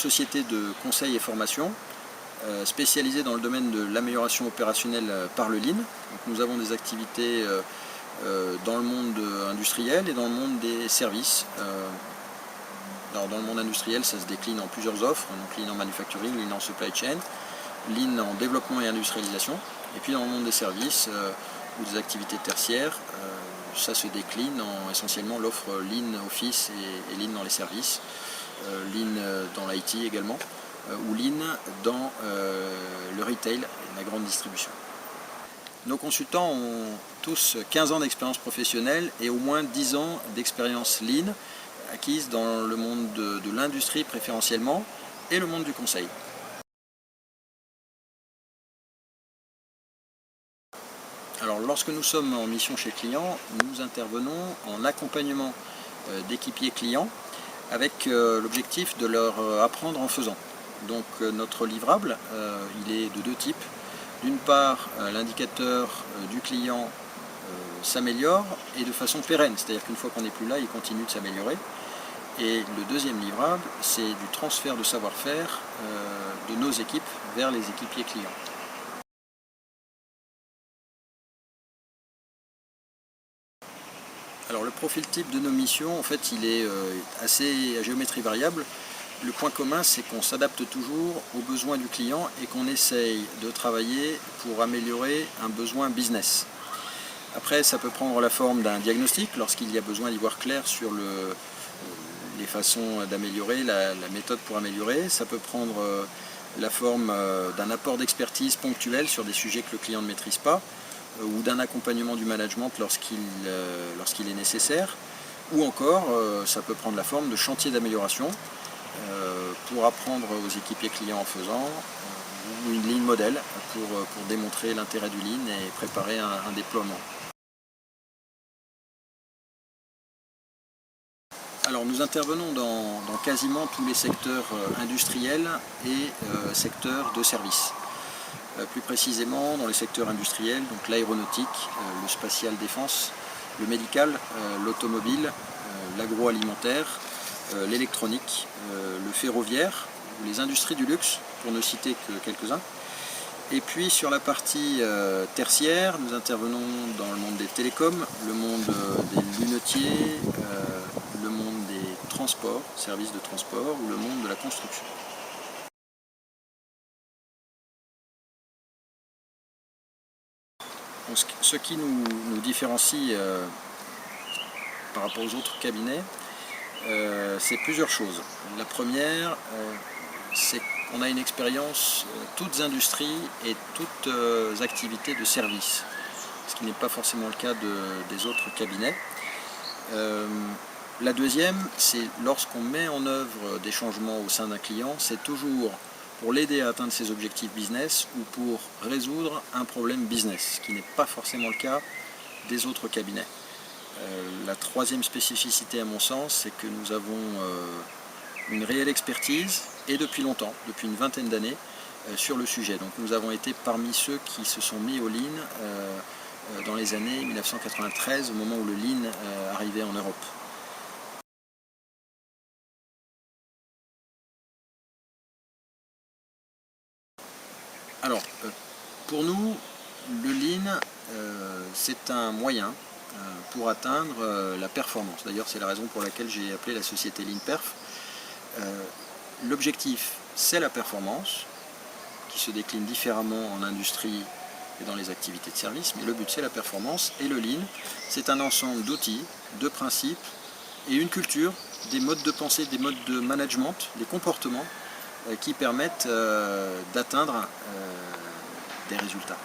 société de conseil et formation spécialisée dans le domaine de l'amélioration opérationnelle par le Lean. Donc, nous avons des activités dans le monde industriel et dans le monde des services. Alors, dans le monde industriel, ça se décline en plusieurs offres, donc Lean en manufacturing, Lean en supply chain, Lean en développement et industrialisation. Et puis dans le monde des services ou des activités tertiaires, ça se décline en essentiellement l'offre Lean Office et Lean dans les services, Lean dans l'IT également, ou Lean dans le retail, la grande distribution. Nos consultants ont tous 15 ans d'expérience professionnelle et au moins 10 ans d'expérience Lean acquise dans le monde de l'industrie préférentiellement et le monde du conseil. Alors, lorsque nous sommes en mission chez client, nous intervenons en accompagnement d'équipiers clients avec l'objectif de leur apprendre en faisant. Donc notre livrable, il est de deux types. D'une part, l'indicateur du client s'améliore et de façon pérenne, c'est-à-dire qu'une fois qu'on n'est plus là, il continue de s'améliorer. Et le deuxième livrable, c'est du transfert de savoir-faire de nos équipes vers les équipiers clients. Alors le profil type de nos missions, en fait, il est assez à géométrie variable. Le point commun, c'est qu'on s'adapte toujours aux besoins du client et qu'on essaye de travailler pour améliorer un besoin business. Après, ça peut prendre la forme d'un diagnostic lorsqu'il y a besoin d'y voir clair sur les façons d'améliorer, la méthode pour améliorer. Ça peut prendre la forme d'un apport d'expertise ponctuel sur des sujets que le client ne maîtrise pas, ou d'un accompagnement du management lorsqu'il est nécessaire, ou encore ça peut prendre la forme de chantier d'amélioration pour apprendre aux équipiers clients en faisant, ou une ligne modèle pour démontrer l'intérêt du Lean et préparer un déploiement. Alors nous intervenons dans quasiment tous les secteurs industriels et secteurs de services. Plus précisément dans les secteurs industriels, donc l'aéronautique, le spatial défense, le médical, l'automobile, l'agroalimentaire, l'électronique, le ferroviaire, les industries du luxe, pour ne citer que quelques-uns. Et puis sur la partie tertiaire, nous intervenons dans le monde des télécoms, le monde des lunetiers, le monde des transports, services de transport, ou le monde de la construction. Ce qui nous différencie par rapport aux autres cabinets, c'est plusieurs choses. La première, c'est qu'on a une expérience toutes industries et toutes activités de service, ce qui n'est pas forcément le cas des autres cabinets. La deuxième, c'est lorsqu'on met en œuvre des changements au sein d'un client, c'est toujours pour l'aider à atteindre ses objectifs business ou pour résoudre un problème business, ce qui n'est pas forcément le cas des autres cabinets. La troisième spécificité à mon sens, c'est que nous avons une réelle expertise, et depuis longtemps, depuis une vingtaine d'années, sur le sujet. Donc nous avons été parmi ceux qui se sont mis au Lean dans les années 1993, au moment où le Lean arrivait en Europe. Alors, pour nous, le Lean, c'est un moyen pour atteindre la performance. D'ailleurs, c'est la raison pour laquelle j'ai appelé la société LeanPerf. L'objectif, c'est la performance, qui se décline différemment en industrie et dans les activités de service, mais le but, c'est la performance. Et le Lean, c'est un ensemble d'outils, de principes et une culture, des modes de pensée, des modes de management, des comportements qui permettent d'atteindre des résultats.